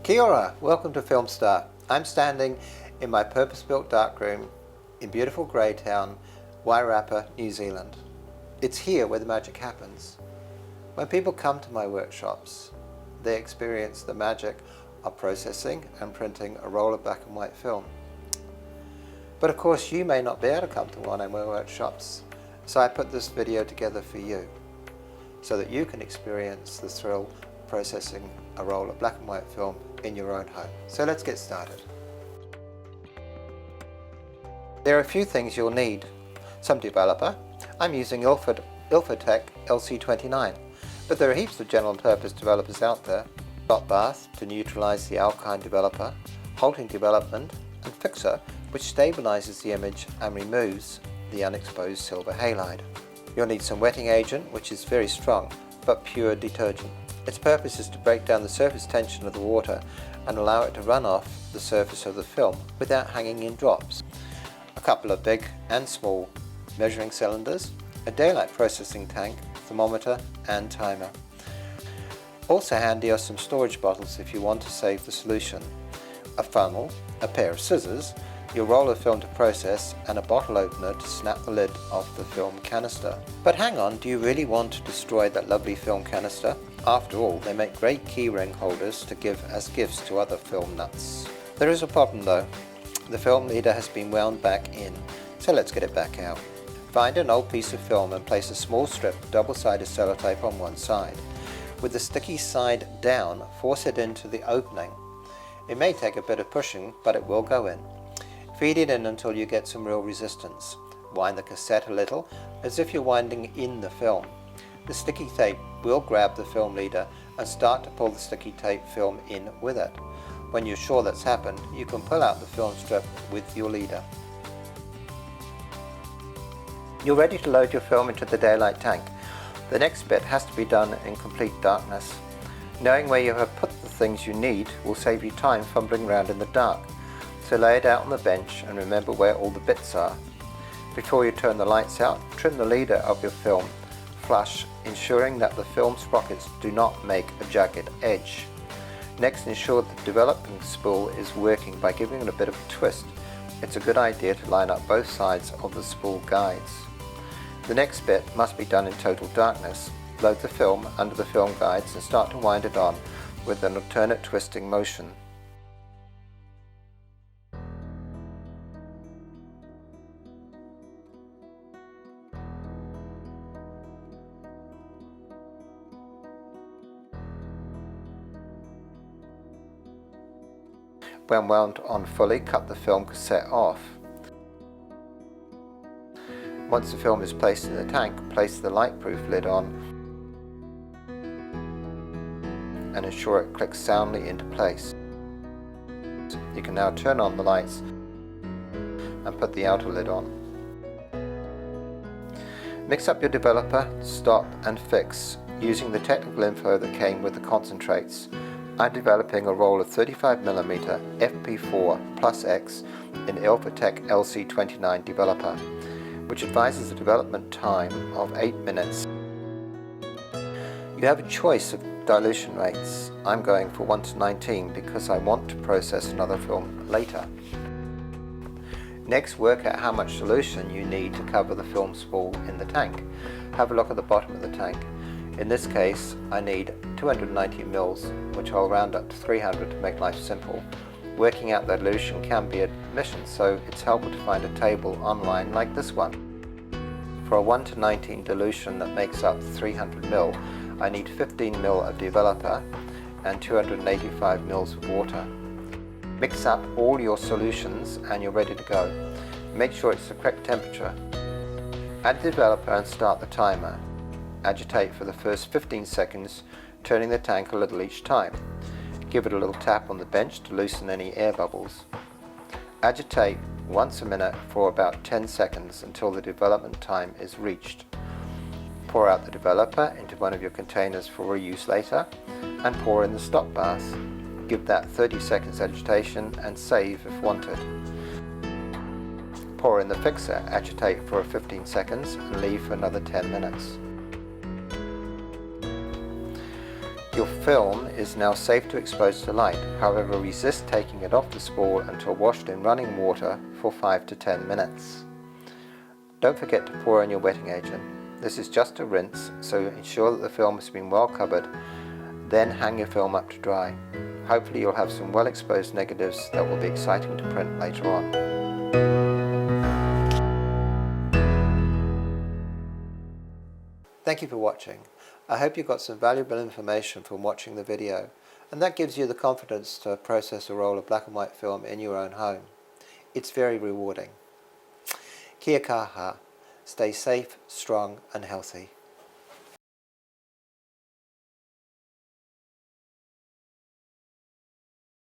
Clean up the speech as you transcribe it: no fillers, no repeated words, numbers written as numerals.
Kia ora, welcome to Filmstar. I'm standing in my purpose-built darkroom in beautiful Greytown, Wairarapa, New Zealand. It's here where the magic happens. When people come to my workshops, they experience the magic of processing and printing a roll of black and white film. But of course you may not be able to come to one of my workshops, so I put this video together for you, so that you can experience the thrill of processing a roll of black and white film in your own home. So let's get started. There are a few things you'll need. Some developer. I'm using Ilford Tech LC29, but there are heaps of general purpose developers out there. Dot bath to neutralize the alkyne developer, halting development, and fixer, which stabilizes the image and removes the unexposed silver halide. You'll need some wetting agent, which is very strong but pure detergent. Its purpose is to break down the surface tension of the water and allow it to run off the surface of the film without hanging in drops. A couple of big and small measuring cylinders, a daylight processing tank, thermometer and timer. Also handy are some storage bottles if you want to save the solution, a funnel, a pair of scissors, your roll of film to process, and a bottle opener to snap the lid off the film canister. But hang on, do you really want to destroy that lovely film canister? After all, they make great keyring holders to give as gifts to other film nuts. There is a problem though. The film leader has been wound back in, so let's get it back out. Find an old piece of film and place a small strip of double-sided sellotape on one side. With the sticky side down, force it into the opening. It may take a bit of pushing, but it will go in. Feed it in until you get some real resistance. Wind the cassette a little, as if you're winding in the film. The sticky tape will grab the film leader and start to pull the sticky tape film in with it. When you're sure that's happened, you can pull out the film strip with your leader. You're ready to load your film into the daylight tank. The next bit has to be done in complete darkness. Knowing where you have put the things you need will save you time fumbling around in the dark. So lay it out on the bench and remember where all the bits are. Before you turn the lights out, trim the leader of your film flush, ensuring that the film sprockets do not make a jagged edge. Next, ensure the developing spool is working by giving it a bit of a twist. It's a good idea to line up both sides of the spool guides. The next bit must be done in total darkness. Load the film under the film guides and start to wind it on with an alternate twisting motion. When wound on fully, cut the film cassette off. Once the film is placed in the tank, place the lightproof lid on and ensure it clicks soundly into place. You can now turn on the lights and put the outer lid on. Mix up your developer, stop and fix using the technical info that came with the concentrates. I'm developing a roll of 35mm FP4 plus X in Ilford Tech LC29 developer, which advises the development time of 8 minutes. You have a choice of dilution rates. I'm going for 1:19 because I want to process another film later. Next, work out how much solution you need to cover the film spool in the tank. Have a look at the bottom of the tank. In this case, I need 290 mils, which I'll round up to 300 to make life simple. Working out the dilution can be a mission, so it's helpful to find a table online like this one. For a 1:19 dilution that makes up 300 ml, I need 15 ml of developer and 285 ml of water. Mix up all your solutions and you're ready to go. Make sure it's the correct temperature. Add the developer and start the timer. Agitate for the first 15 seconds, turning the tank a little each time. Give it a little tap on the bench to loosen any air bubbles. Agitate once a minute for about 10 seconds until the development time is reached. Pour out the developer into one of your containers for reuse later and pour in the stop bath. Give that 30 seconds agitation and save if wanted. Pour in the fixer, agitate for 15 seconds and leave for another 10 minutes. Your film is now safe to expose to light, however resist taking it off the spool until washed in running water for 5 to 10 minutes. Don't forget to pour in your wetting agent. This is just a rinse, so ensure that the film has been well covered, then hang your film up to dry. Hopefully you'll have some well exposed negatives that will be exciting to print later on. Thank you for watching. I hope you got some valuable information from watching the video, and that gives you the confidence to process a roll of black and white film in your own home. It's very rewarding. Kia kaha. Stay safe, strong and healthy.